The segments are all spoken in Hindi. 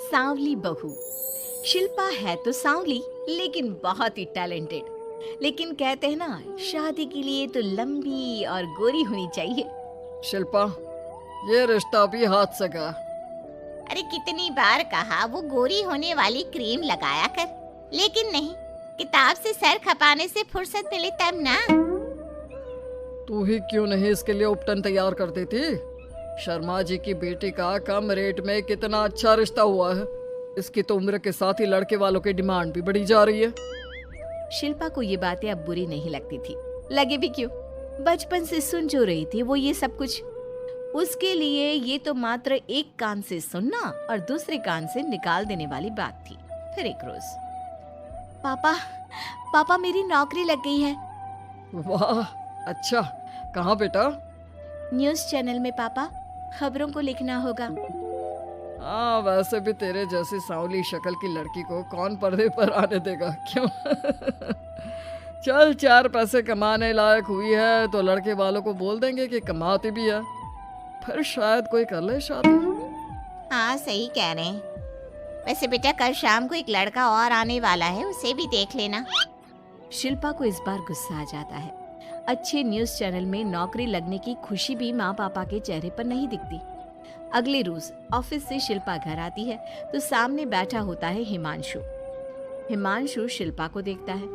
सांवली बहू। शिल्पा है तो सांवली लेकिन बहुत ही टैलेंटेड। लेकिन कहते हैं ना, शादी के लिए तो लंबी और गोरी होनी चाहिए। शिल्पा, ये रिश्ता भी हाथ से गया। अरे कितनी बार कहा वो गोरी होने वाली क्रीम लगाया कर, लेकिन नहीं, किताब से सर खपाने से फुर्सत मिले तब ना। तू ही क्यों नहीं इसके लिए उपटन तैयार कर देती? शर्मा जी की बेटी का कम रेट में कितना अच्छा रिश्ता हुआ है। इसकी तो उम्र के साथ ही लड़के वालों की डिमांड भी बढ़ी जा रही है। शिल्पा को ये बातें अब बुरी नहीं लगती थी। लगे भी क्यों, बचपन से सुन जो रही थी वो ये सब कुछ। उसके लिए ये तो मात्र एक कान से सुनना और दूसरे कान से निकाल देने वाली बात थी। फिर एक रोज, पापा पापा मेरी नौकरी लग गई है। वाह, अच्छा, कहाँ बेटा? न्यूज़ चैनल में पापा, खबरों को लिखना होगा। हाँ, वैसे भी तेरे जैसी सांवली शक्ल की लड़की को कौन पर्दे पर आने देगा, क्यों? चल, 4 पैसे कमाने लायक हुई है तो लड़के वालों को बोल देंगे कि कमाती भी है, फिर शायद कोई कर ले शादी। हाँ सही कह रहे हैं। वैसे बेटा कल शाम को एक लड़का और आने वाला है, उसे भी देख लेना। शिल्पा को इस बार गुस्सा आ जाता है। अच्छे न्यूज़ चैनल में नौकरी लगने की खुशी भी माँ पापा के चेहरे पर नहीं दिखती। अगले रोज ऑफिस से शिल्पा घर आती है तो सामने बैठा होता है हिमांशु। हिमांशु शिल्पा को देखता है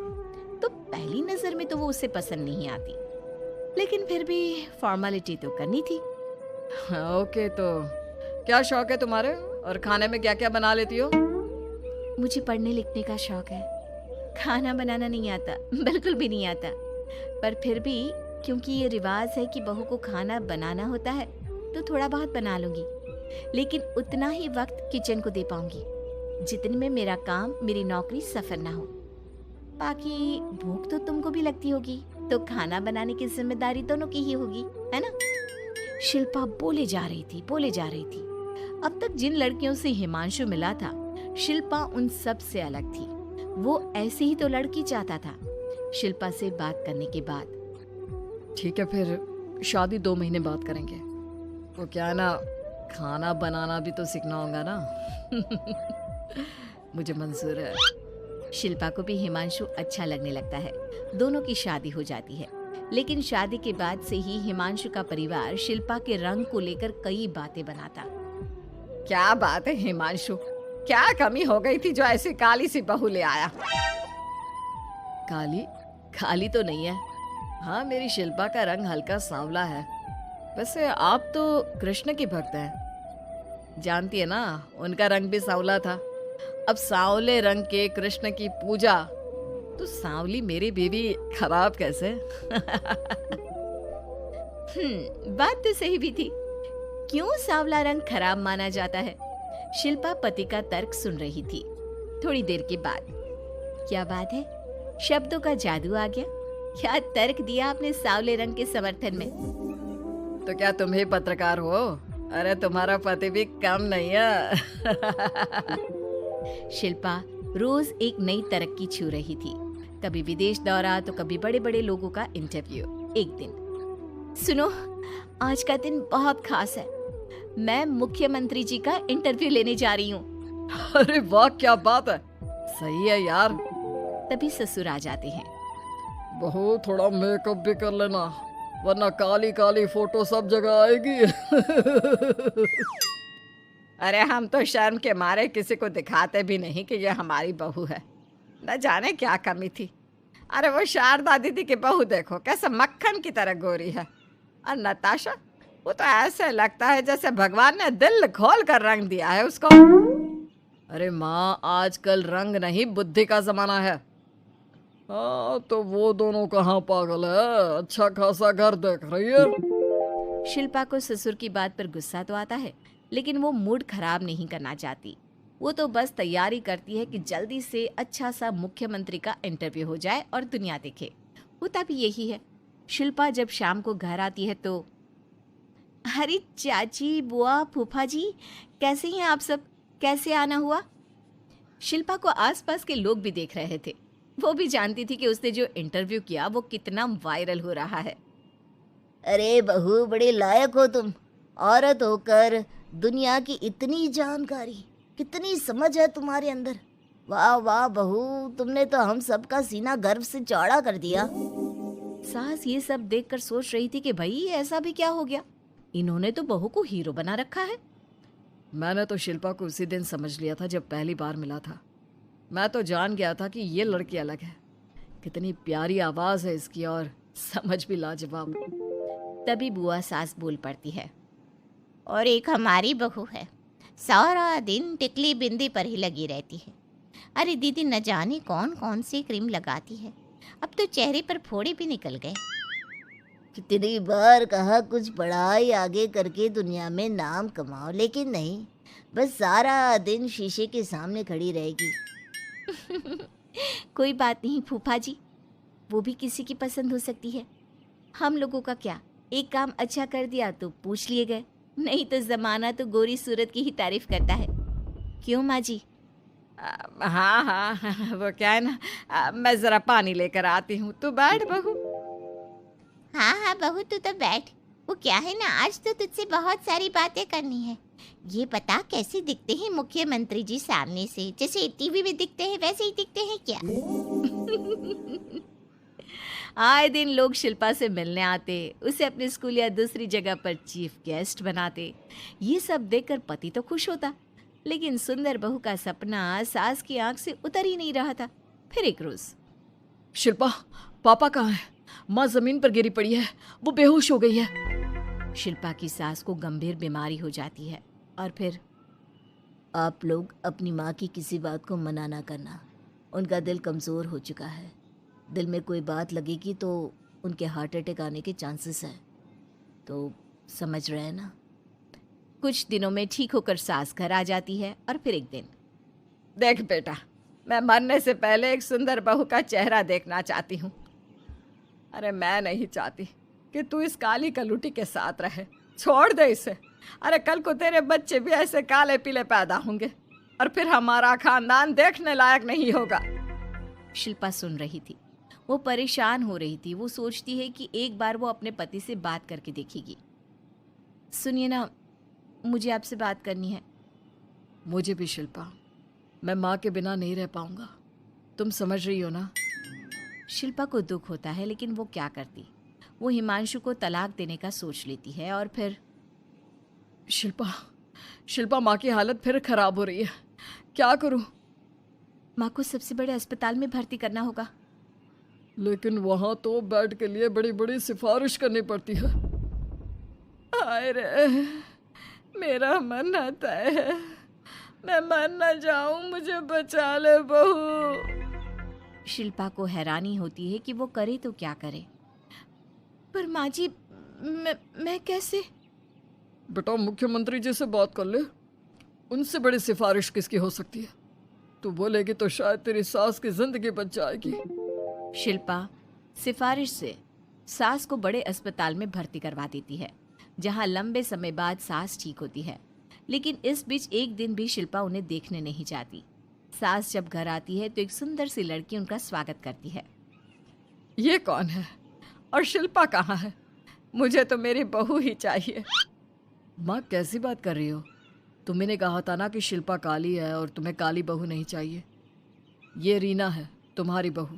तो पहली नजर में तो वो उसे पसंद नहीं आती, लेकिन फिर भी फॉर्मेलिटी तो करनी थी। ओके, तो क्या शौक है तुम्हारे और खाने में क्या क्या बना लेती हो? मुझे पढ़ने लिखने का शौक है, खाना बनाना नहीं आता, बिल्कुल भी नहीं आता। पर फिर भी क्योंकि ये रिवाज है कि बहू को खाना बनाना होता है तो थोड़ा बहुत बना लूंगी, लेकिन उतना ही वक्त किचन को दे पाऊंगी जितने में मेरा काम, मेरी नौकरी सफर ना हो। बाकी भूख तो तुमको भी लगती होगी, तो खाना बनाने की जिम्मेदारी दोनों की ही होगी, है ना? शिल्पा बोले जा रही थी। अब तक जिन लड़कियों से हिमांशु मिला था, शिल्पा उन सब से अलग थी। वो ऐसे ही तो लड़की चाहता था। शिल्पा से बात करने के बाद, ठीक है, फिर शादी 2 महीने बाद करेंगे। वो क्या है ना, खाना बनाना भी तो सीखना होगा ना। मुझे मंजूर है। शिल्पा को भी हिमांशु अच्छा लगने लगता है। दोनों की शादी हो जाती है, लेकिन शादी के बाद से ही हिमांशु का परिवार शिल्पा के रंग को लेकर कई बातें बनाता। क्या बात है हिमांशु, क्या कमी हो गई थी जो ऐसी काली सी बहू ले आया? काली तो नहीं है। हाँ, मेरी शिल्पा का रंग हल्का सांवला है। वैसे आप तो कृष्ण की भक्त हैं, जानती है ना, उनका रंग भी सांवला था। अब सांवले रंग के कृष्ण की पूजा तो सांवली मेरी बीवी खराब कैसे? बात तो सही भी थी। क्यों सांवला रंग खराब माना जाता है? शिल्पा पति का तर्क सुन रही थी। थोड़ी देर के बाद, क्या बात है, शब्दों का जादू आ गया। क्या तर्क दिया आपने सांवले रंग के समर्थन में? तो क्या तुम ही पत्रकार हो? अरे तुम्हारा पति भी कम नहीं है। शिल्पा रोज एक नई तरक्की छू रही थी। कभी विदेश दौरा तो कभी बड़े बड़े लोगों का इंटरव्यू। एक दिन, सुनो, आज का दिन बहुत खास है। मैं मुख्यमंत्री जी का इंटरव्यू लेने जा रही हूँ। अरे वाह, क्या बात है, सही है यार। तभी ससुर आ जाते हैं। बहू, थोड़ा मेकअप भी कर लेना, वरना काली काली फोटो सब जगह आएगी। अरे हम तो शर्म के मारे किसी को दिखाते भी नहीं कि ये हमारी बहू है। न जाने क्या कमी थी। अरे वो शारदा दीदी की बहू देखो, कैसे मक्खन की तरह गोरी है। और नताशा, वो तो ऐसे लगता है जैसे भगवान ने दिल खोल कर रंग दिया है उसको। अरे माँ, आजकल रंग नहीं बुद्धि का जमाना है। हाँ, तो वो दोनों कहाँ पागल है, अच्छा खासा घर देख रही है। शिल्पा को ससुर की बात पर गुस्सा तो आता है, लेकिन वो मूड खराब नहीं करना चाहती। वो तो बस तैयारी करती है कि जल्दी से अच्छा सा मुख्यमंत्री का इंटरव्यू हो जाए और दुनिया देखे। होता भी यही है। शिल्पा जब शाम को घर आती है तो, अरे चाची, बुआ, फूफा जी, कैसे हैं आप सब? कैसे आना हुआ? शिल्पा को आसपास के लोग भी देख रहे थे। वो भी जानती थी कि उसने जो इंटरव्यू किया वो कितना वायरल हो रहा है। अरे बहू, बड़े लायक हो तुम, औरत होकर दुनिया की इतनी जानकारी। कितनी समझ है तुम्हारे अंदर। वाह वाह बहू, तुमने तो हम सबका सीना गर्व से चौड़ा कर दिया। सास ये सब देखकर सोच रही थी कि भाई ऐसा भी क्या हो गया, इन्होंने तो बहू को हीरो बना रखा है। मैंने तो शिल्पा को उसी दिन समझ लिया था जब पहली बार मिला था। मैं तो जान गया था कि ये लड़की अलग है। कितनी प्यारी आवाज़ है इसकी और समझ भी लाजवाब। तभी बुआ सास बोल पड़ती है, और एक हमारी बहू है, सारा दिन टिकली बिंदी पर ही लगी रहती है। अरे दीदी, न जाने कौन कौन सी क्रीम लगाती है, अब तो चेहरे पर फोड़े भी निकल गए। कितनी बार कहा कुछ पढ़ाई आगे करके दुनिया में नाम कमाओ, लेकिन नहीं, बस सारा दिन शीशे के सामने खड़ी रहेगी। कोई बात नहीं फूफा जी, वो भी किसी की पसंद हो सकती है। हम लोगों का क्या, एक काम अच्छा कर दिया तो पूछ लिए गए, नहीं तो जमाना तो गोरी सूरत की ही तारीफ करता है। क्यों माँ जी? हाँ हाँ वो क्या है ना, मैं ज़रा पानी लेकर आती हूँ, तू बैठ बहू। हाँ हाँ बहू, तू तो बैठ। वो क्या है ना, आज तो तुझसे बहुत सारी बातें करनी है। ये बता, कैसे दिखते हैं मुख्यमंत्री जी सामने से? जैसे टीवी में दिखते हैं वैसे ही दिखते हैं क्या? आए दिन लोग शिल्पा से मिलने आते, उसे अपने स्कूल या दूसरी जगह पर चीफ गेस्ट बनाते। ये सब देखकर पति तो खुश होता, लेकिन सुंदर बहू का सपना सास की आंख से उतर ही नहीं रहा था। फिर एक रोज, शिल्पा, पापा कहाँ है? माँ जमीन पर गिरी पड़ी है, वो बेहोश हो गई है। शिल्पा की सास को गंभीर बीमारी हो जाती है और फिर आप लोग अपनी माँ की किसी बात को मना ना करना, उनका दिल कमज़ोर हो चुका है। दिल में कोई बात लगेगी तो उनके हार्ट अटैक आने के चांसेस हैं, तो समझ रहे हैं ना। कुछ दिनों में ठीक होकर सास घर आ जाती है और फिर एक दिन, देख बेटा, मैं मरने से पहले एक सुंदर बहू का चेहरा देखना चाहती हूँ। अरे मैं नहीं चाहती कि तू इस काली कलूटी के साथ रहे, छोड़ दे इसे। अरे कल को तेरे बच्चे भी ऐसे काले पीले पैदा होंगे और फिर हमारा खानदान देखने लायक नहीं होगा। शिल्पा सुन रही थी, वो परेशान हो रही थी। वो सोचती है कि एक बार वो अपने पति से बात करके देखेगी। सुनिए ना, मुझे आपसे बात करनी है। मुझे भी शिल्पा, मैं माँ के बिना नहीं रह पाऊंगा, तुम समझ रही हो ना। शिल्पा को दुख होता है, लेकिन वो क्या करती। वो हिमांशु को तलाक देने का सोच लेती है और फिर शिल्पा माँ की हालत फिर खराब हो रही है, क्या करूं? माँ को सबसे बड़े अस्पताल में भर्ती करना होगा। लेकिन वहां तो बेड के लिए बड़ी बड़ी सिफारिश करनी पड़ती है। हाय रे, मेरा मरना तय है, मैं मर न जाऊं, मुझे बचा ले बहू। शिल्पा को हैरानी होती है कि वो करे तो क्या करे। पर माँ जी, मैं कैसे? बेटा, मुख्यमंत्री जी से बात कर ले, उनसे बड़ी सिफारिश किसकी हो सकती है? तू बोलेगी तो शायद तेरी सास की जिंदगी बच जाएगी। शिल्पा सिफारिश से सास को बड़े अस्पताल में भर्ती करवा देती है, जहां लंबे समय बाद सास ठीक होती है। लेकिन इस बीच एक दिन भी शिल्पा उन्हें देखने नहीं जाती। सास जब घर आती है तो एक सुंदर सी लड़की उनका स्वागत करती है। ये कौन है और शिल्पा कहाँ है? मुझे तो मेरी बहू ही चाहिए। माँ, कैसी बात कर रही हो? तुमने कहा था ना कि शिल्पा काली है और तुम्हें काली बहू नहीं चाहिए। ये रीना है, तुम्हारी बहू।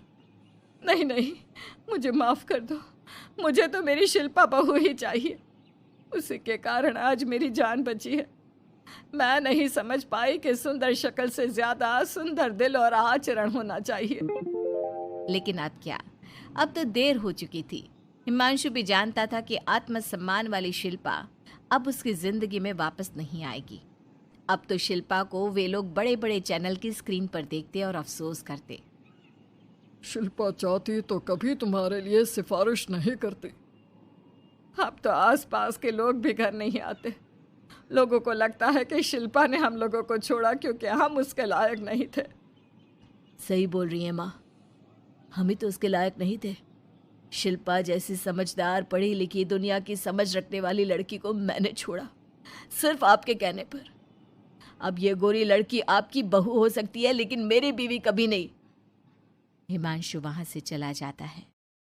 नहीं नहीं, मुझे माफ़ कर दो, मुझे तो मेरी शिल्पा बहू ही चाहिए। उसी के कारण आज मेरी जान बची है। मैं नहीं समझ पाई कि सुंदर शक्ल से ज़्यादा सुंदर दिल और आचरण होना चाहिए। लेकिन अब क्या, अब तो देर हो चुकी थी। हिमांशु भी जानता था कि आत्मसम्मान वाली शिल्पा अब उसकी जिंदगी में वापस नहीं आएगी। अब तो शिल्पा को वे लोग बड़े बड़े चैनल की स्क्रीन पर देखते और अफसोस करते। शिल्पा चाहती तो कभी तुम्हारे लिए सिफारिश नहीं करती। अब तो आसपास के लोग भी घर नहीं आते। लोगों को लगता है कि शिल्पा ने हम लोगों को छोड़ा क्योंकि हम उसके लायक नहीं थे। सही बोल रही है माँ, हम ही तो उसके लायक नहीं थे। शिल्पा जैसी समझदार, पढ़ी लिखी, दुनिया की समझ रखने वाली लड़की को मैंने छोड़ा, सिर्फ आपके कहने पर। अब ये गोरी लड़की आपकी बहू हो सकती है, लेकिन मेरी बीवी कभी नहीं। हिमांशु वहां से चला जाता है।